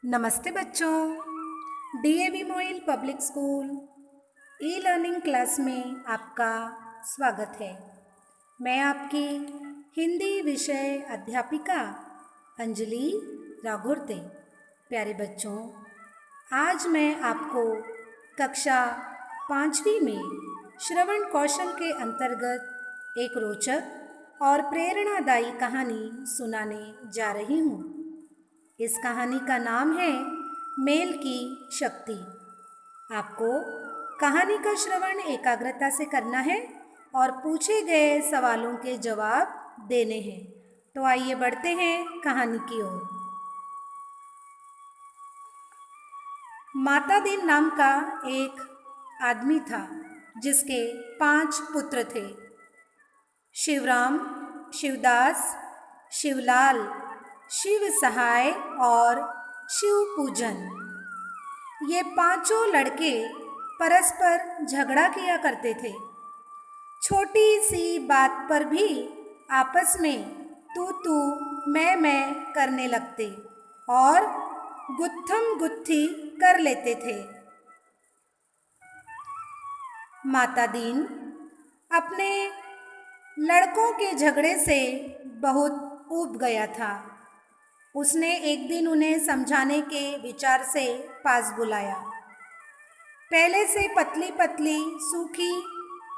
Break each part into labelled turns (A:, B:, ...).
A: नमस्ते बच्चों। DAV Moil public school e learning class में आपका स्वागत है। मैं आपकी हिंदी विषय अध्यापिका अंजलि राघुर्ते। प्यारे बच्चों, आज मैं आपको कक्षा 5वीं में श्रवण कौशल के अंतर्गत एक रोचक और प्रेरणादायी कहानी सुनाने जा रही हूँ। इस कहानी का नाम है मेल की शक्ति। आपको कहानी का श्रवण एकाग्रता से करना है और पूछे गए सवालों के जवाब देने हैं। तो आइए बढ़ते हैं कहानी की ओर। माता दीन नाम का एक आदमी था जिसके 5 पुत्र थे। शिवराम, शिवदास, शिवलाल, शिव सहाय और शिव पूजन। ये पांचों लड़के परस्पर झगड़ा किया करते थे। छोटी सी बात पर भी आपस में तू मैं करने लगते और गुत्थम गुत्थी कर लेते थे। माता दीन अपने लड़कों के झगड़े से बहुत ऊब गया था। उसने एक दिन उन्हें समझाने के विचार से पास बुलाया। पहले से पतली पतली सूखी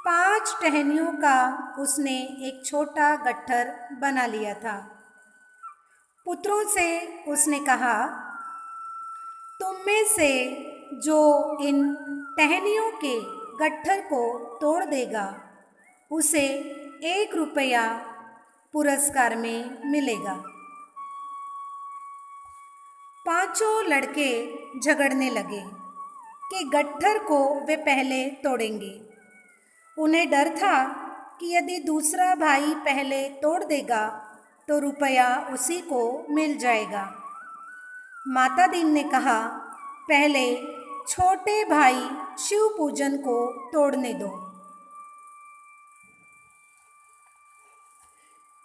A: 5 टहनियों का उसने एक छोटा गट्ठर बना लिया था। पुत्रों से उसने कहा, तुम में से जो इन टहनियों के गट्ठर को तोड़ देगा उसे 1 रुपया पुरस्कार में मिलेगा। पांचों लड़के झगड़ने लगे कि गट्ठर को वे पहले तोड़ेंगे। उन्हें डर था कि यदि दूसरा भाई पहले तोड़ देगा तो रुपया उसी को मिल जाएगा। माता दीन ने कहा, पहले छोटे भाई शिव पूजन को तोड़ने दो।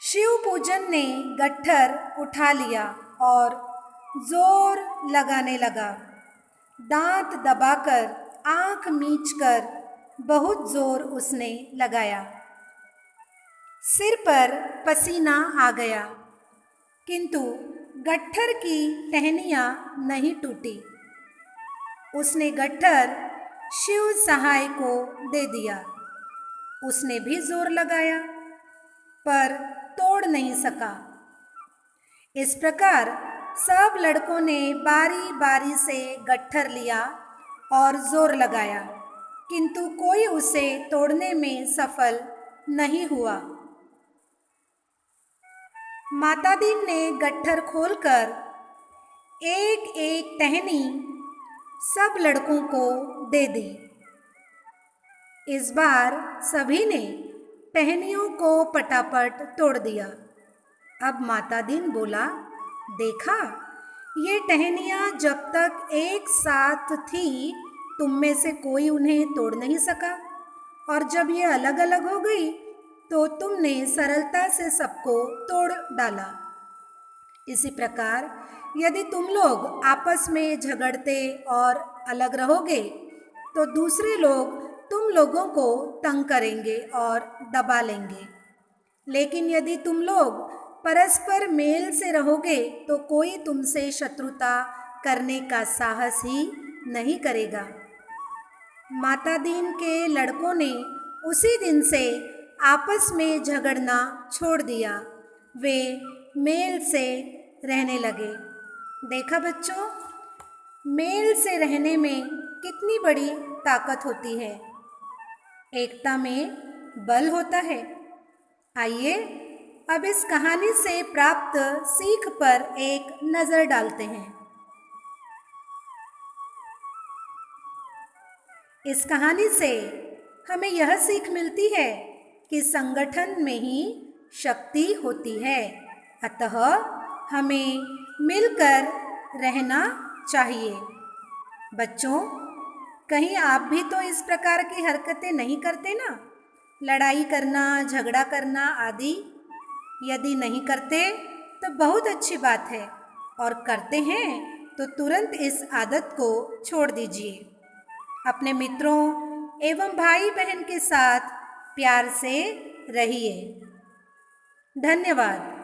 A: शिव पूजन ने गट्ठर उठा लिया और जोर लगाने लगा। दांत दबाकर, आंख मीचकर बहुत जोर उसने लगाया। सिर पर पसीना आ गया, किंतु गट्ठर की टहनियाँ नहीं टूटी। उसने गट्ठर शिव सहाय को दे दिया। उसने भी जोर लगाया पर तोड़ नहीं सका। इस प्रकार सब लड़कों ने बारी बारी से गट्ठर लिया और जोर लगाया, किंतु कोई उसे तोड़ने में सफल नहीं हुआ। माता दीन ने गट्ठर खोलकर एक एक टहनी सब लड़कों को दे दी। इस बार सभी ने टहनियों को पटापट तोड़ दिया। अब माता दीन बोला, देखा, ये टहनियाँ जब तक एक साथ थी तुम में से कोई उन्हें तोड़ नहीं सका, और जब ये अलग अलग हो गई तो तुमने सरलता से सबको तोड़ डाला। इसी प्रकार यदि तुम लोग आपस में झगड़ते और अलग रहोगे तो दूसरे लोग तुम लोगों को तंग करेंगे और दबा लेंगे। लेकिन यदि तुम लोग परस्पर मेल से रहोगे तो कोई तुमसे शत्रुता करने का साहस ही नहीं करेगा। माता दीन के लड़कों ने उसी दिन से आपस में झगड़ना छोड़ दिया। वे मेल से रहने लगे। देखा बच्चों, मेल से रहने में कितनी बड़ी ताकत होती है। एकता में बल होता है। आइए अब इस कहानी से प्राप्त सीख पर एक नज़र डालते हैं। इस कहानी से हमें यह सीख मिलती है कि संगठन में ही शक्ति होती है, अतः हमें मिलकर रहना चाहिए। बच्चों, कहीं आप भी तो इस प्रकार की हरकतें नहीं करते ना? लड़ाई करना, झगड़ा करना आदि। यदि नहीं करते तो बहुत अच्छी बात है, और करते हैं तो तुरंत इस आदत को छोड़ दीजिए। अपने मित्रों एवं भाई बहन के साथ प्यार से रहिए। धन्यवाद।